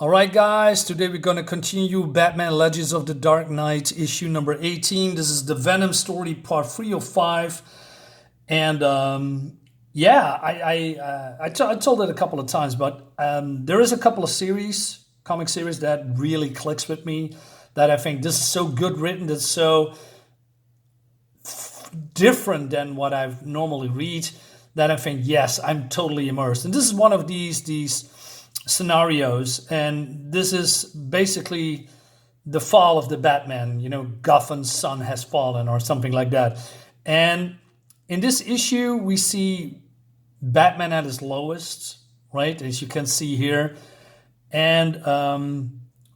All right, guys, today we're going to continue Batman Legends of the Dark Knight, issue number 18. This is the Venom story, part 3 of 5. And yeah, I told it a couple of times, but there is a couple of comic series that really clicks with me, that I think this is so good written, that's so different than what I've normally read, that I think, yes, I'm totally immersed. And this is one of these scenarios, and this is basically the fall of the Batman. Gotham's sun has fallen or something like that. And in this issue, we see Batman at his lowest, right, as you can see here. And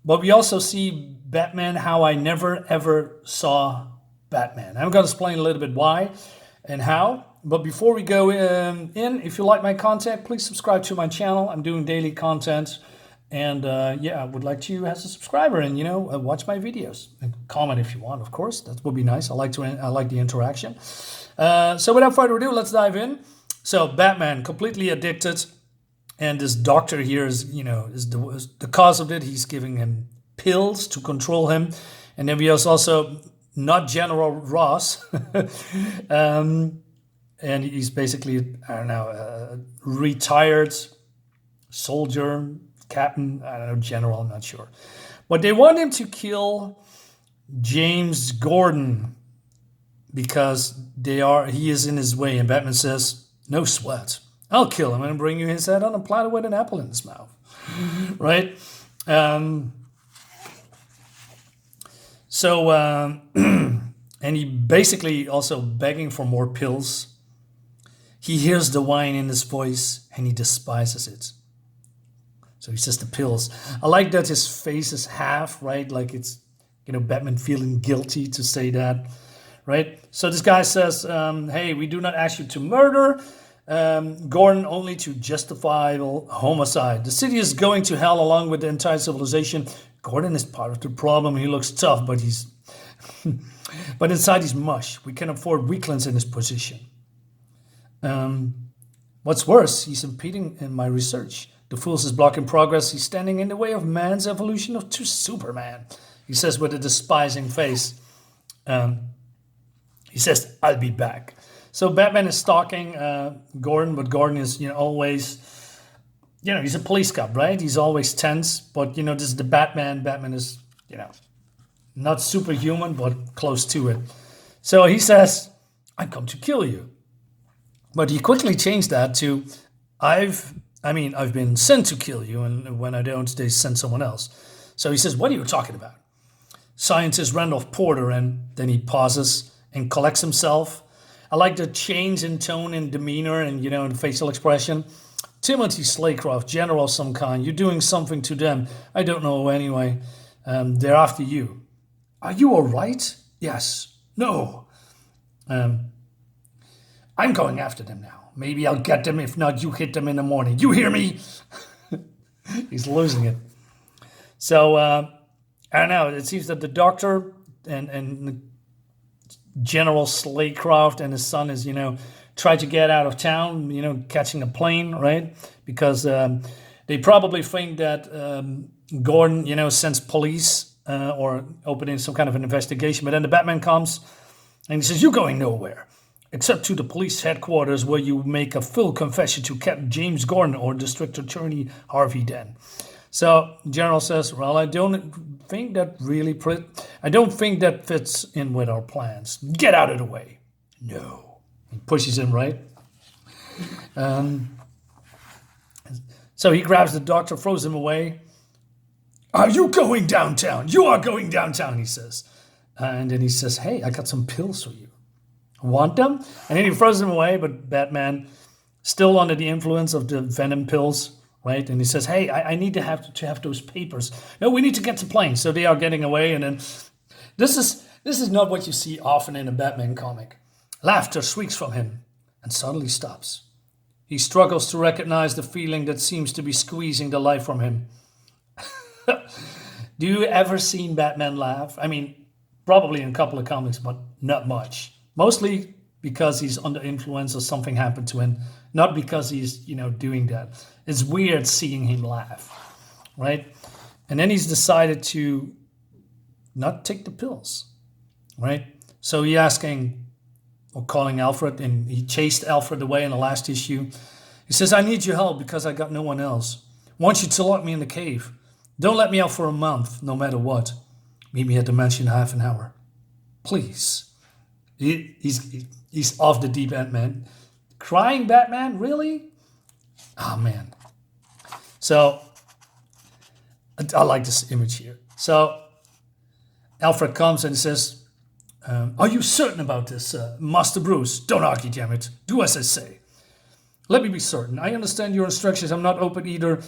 but we also see Batman how I never ever saw Batman. I'm going to explain a little bit why and how. But before we go if you like my content, please subscribe to my channel. I'm doing daily content. And yeah, I would like you as a subscriber and, watch my videos. And comment if you want, of course. That would be nice. I like the interaction. So without further ado, let's dive in. So Batman, completely addicted. And this doctor here is the cause of it. He's giving him pills to control him. And then we also not General Ross. And he's basically, I don't know, a retired soldier, captain, I don't know, general, I'm not sure. But they want him to kill James Gordon because he is in his way. And Batman says, no sweat. I'll kill him and bring you his head on a platter with an apple in his mouth. Right? And he basically also begging for more pills. He hears the whine in his voice and he despises it. So he says the pills. I like that his face is half, right? Like it's, Batman feeling guilty to say that, right? So this guy says, hey, we do not ask you to murder Gordon, only to justify homicide. The city is going to hell along with the entire civilization. Gordon is part of the problem. He looks tough, but he's... but inside he's mush. We can afford weaklings in his position. What's worse, he's impeding in my research. The Fools is blocking progress. He's standing in the way of man's evolution to Superman. He says with a despising face. He says, I'll be back. So Batman is stalking Gordon, but Gordon is always, he's a police cop, right? He's always tense, but this is the Batman. Batman is, not superhuman, but close to it. So he says, I come to kill you. But he quickly changed that to, I've been sent to kill you, and when I don't, they send someone else. So he says, what are you talking about? Scientist Randolph Porter, and then he pauses and collects himself. I like the change in tone and demeanor and, and facial expression. Timothy Slaycroft, general of some kind. You're doing something to them. I don't know anyway. They're after you. Are you all right? Yes. No. I'm going after them now. Maybe I'll get them. If not, you hit them in the morning. You hear me? He's losing it. So, I don't know. It seems that the doctor and General Slaycroft and his son is, try to get out of town, catching a plane, right? Because they probably think that Gordon, sends police or opening some kind of an investigation. But then the Batman comes and he says, you're going nowhere. Except to the police headquarters where you make a full confession to Captain James Gordon or District Attorney Harvey Dent. So General says, well, I don't think that fits in with our plans. Get out of the way. No. He pushes him, right? So he grabs the doctor, throws him away. Are you going downtown? You are going downtown, he says. And then he says, hey, I got some pills for you. Want them? And then he throws them away, but Batman, still under the influence of the Venom pills, right? And he says, hey, I need to have those papers. No, we need to get to plane. So they are getting away, and then this is not what you see often in a Batman comic. Laughter shrieks from him and suddenly stops. He struggles to recognize the feeling that seems to be squeezing the life from him. Do you ever seen Batman laugh? I mean, probably in a couple of comics, but not much. Mostly because he's under influence or something happened to him, not because he's, doing that. It's weird seeing him laugh. right? And then he's decided to not take the pills, right? So he's asking or calling Alfred, and he chased Alfred away in the last issue. He says, I need your help because I got no one else. I want you to lock me in the cave. Don't let me out for a month, no matter what. Meet me at the mansion in half an hour. Please. He's off the deep end, man. Crying Batman? Really? Oh, man. So, I like this image here. So, Alfred comes and says, are you certain about this, Master Bruce? Don't argue, damn it. Do as I say. Let me be certain. I understand your instructions. I'm not open either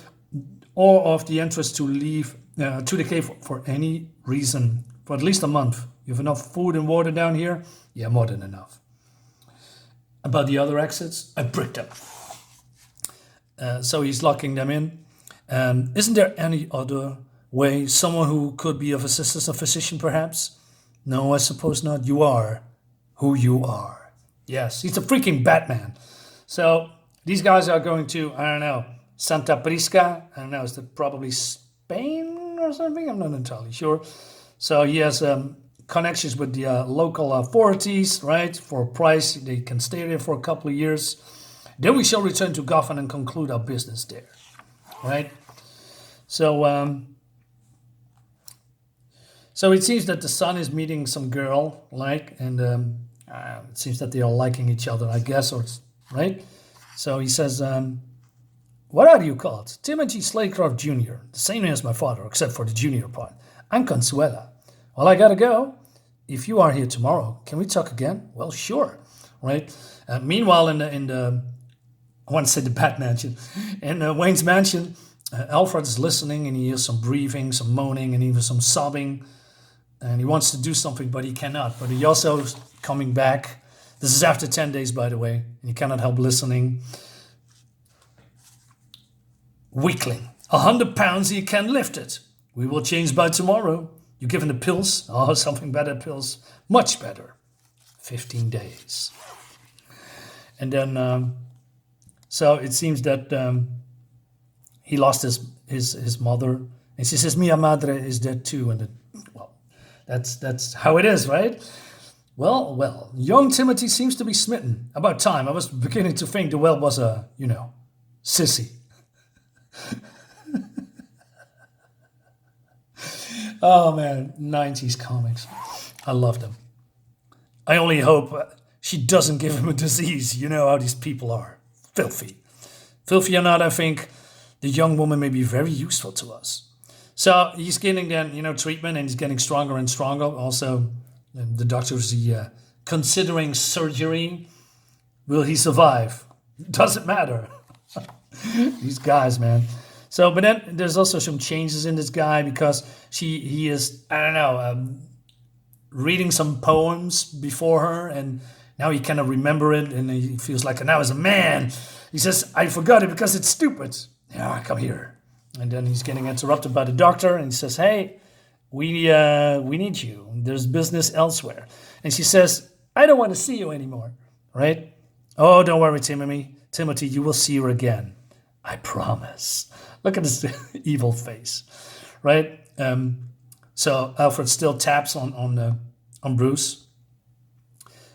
or of the interest to leave to the cave for any reason for at least a month. You have enough food and water down here? Yeah, more than enough. About the other exits, I bricked them. So he's locking them in. Isn't there any other way? Someone who could be of assistance, a physician perhaps? No, I suppose not. You are who you are. Yes, he's a freaking Batman. So these guys are going to, I don't know, Santa Prisca. I don't know, is that probably Spain or something? I'm not entirely sure. So he has connections with the local authorities, right? For a price, they can stay there for a couple of years. Then we shall return to Gotham and conclude our business there, right? So, so it seems that the son is meeting some girl, like, and it seems that they are liking each other, I guess, or right? So he says, what are you called? Timothy Slaycroft Jr., the same name as my father, except for the junior part. I'm Consuela. Well, I gotta go. If you are here tomorrow, can we talk again? Well, sure, right? Meanwhile, in the I want to say the Bat Mansion, in Wayne's mansion, Alfred is listening and he hears some breathing, some moaning, and even some sobbing. And he wants to do something, but he cannot. But he also is coming back. This is after 10 days, by the way, and he cannot help listening. Weakling, 100 pounds, he can lift it. We will change by tomorrow. You given the pills? Oh, something better pills. Much better. 15 days. And then, so it seems that he lost his mother. And she says, Mia Madre is dead too. And well, that's how it is, right? Well, young Timothy seems to be smitten. About time. I was beginning to think the well was a, sissy. Oh man, 90s comics. I love them. I only hope she doesn't give him a disease. You know how these people are. Filthy. Filthy or not, I think the young woman may be very useful to us. So he's getting then, treatment, and he's getting stronger and stronger. Also, the doctors considering surgery. Will he survive? Doesn't matter. These guys, man. So, but then there's also some changes in this guy because he is, I don't know, reading some poems before her, and now he cannot remember it, and he feels like now as a man. He says, I forgot it because it's stupid. Yeah, come here. And then he's getting interrupted by the doctor, and he says, hey, we need you. There's business elsewhere. And she says, I don't want to see you anymore, right? Oh, don't worry, Timothy, you will see her again. I promise. Look at this evil face, right? So Alfred still taps on Bruce.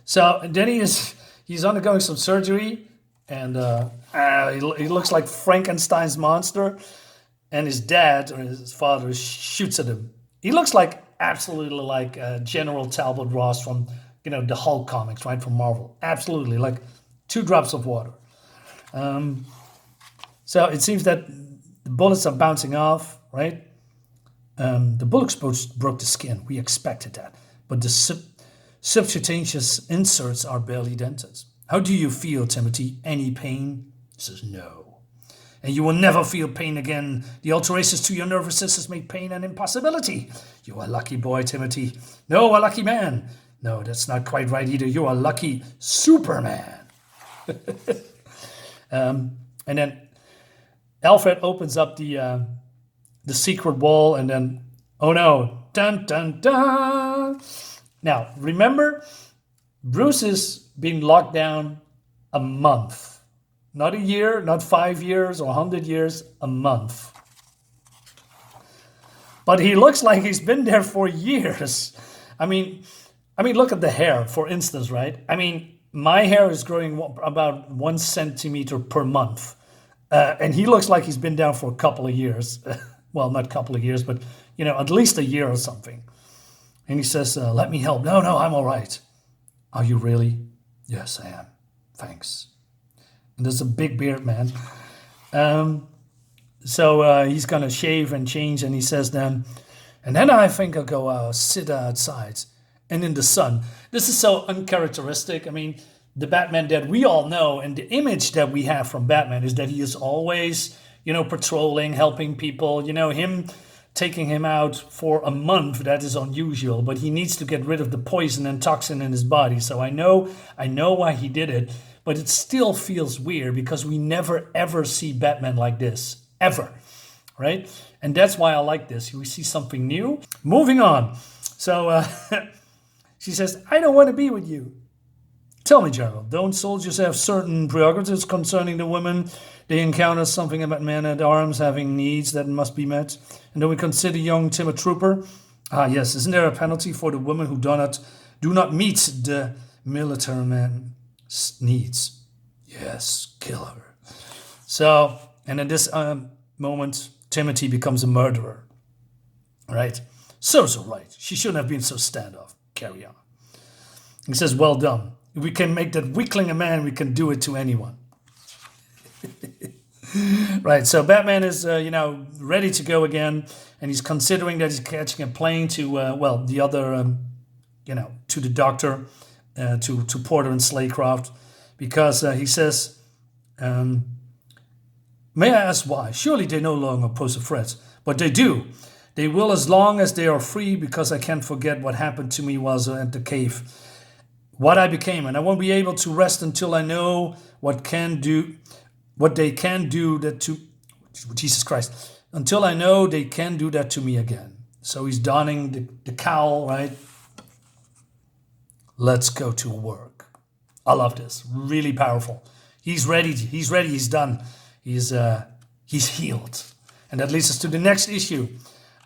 So then he's undergoing some surgery, and he looks like Frankenstein's monster, and his dad or his father shoots at him. He looks like absolutely like General Talbot Ross from the Hulk comics, right, from Marvel. Absolutely, like 2 drops of water. So it seems that the bullets are bouncing off, right? The bullets broke the skin. We expected that. But the subcutaneous inserts are barely dented. How do you feel, Timothy? Any pain? He says, no. And you will never feel pain again. The alterations to your nervous systems make pain an impossibility. You are a lucky boy, Timothy. No, a lucky man. No, that's not quite right either. You are a lucky Superman. And then Alfred opens up the secret wall, and then, oh no, dun, dun, dun. Now, remember, Bruce is being locked down a month. Not a year, not 5 years or 100 years, a month. but he looks like he's been there for years. I mean, look at the hair, for instance, right? I mean, my hair is growing about 1 centimeter per month. And he looks like he's been down for a couple of years. Well, not a couple of years, but, at least a year or something. And he says, let me help. No, I'm all right. Are you really? Yes, I am. Thanks. And there's a big beard, man. So he's going to shave and change. And he says then, and then I think I'll go sit outside and in the sun. This is so uncharacteristic. I mean, the Batman that we all know and the image that we have from Batman is that he is always, patrolling, helping people. Him taking him out for a month, that is unusual, but he needs to get rid of the poison and toxin in his body. So I know why he did it, but it still feels weird because we never ever see Batman like this, ever, right? And that's why I like this. We see something new. Moving on. So she says, I don't want to be with you. Tell me, Gerald, don't soldiers have certain prerogatives concerning the women they encounter? Something about men at arms having needs that must be met? And do we consider young Tim a trooper? Ah, yes. Isn't there a penalty for the women who do not meet the military man's needs? Yes, kill her. So, and in this moment, Timothy becomes a murderer. Right? So right. She shouldn't have been so standoff. Carry on. He says, well done. If we can make that weakling a man, we can do it to anyone. Right, so Batman is, ready to go again, and he's considering that he's catching a plane to, the other, to the doctor, to Porter and Slaycroft, because he says, may I ask why? Surely they no longer pose a threat, but they do. They will as long as they are free, because I can't forget what happened to me while at the cave. What I became, and I won't be able to rest until I know what they can do that to Jesus Christ, until I know they can do that to me again. So he's donning the cowl, right? Let's go to work. I love this. Really powerful. He's ready. He's done. He's healed. And that leads us to the next issue.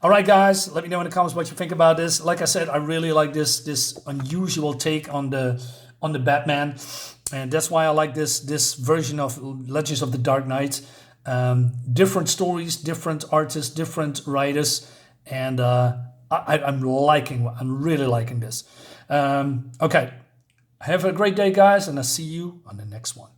All right, guys, let me know in the comments what you think about this. Like I said, I really like this unusual take on the Batman, and that's why I like this version of Legends of the Dark Knight. Different stories, different artists, different writers, and I'm really liking this. Okay, have a great day, guys, and I'll see you on the next one.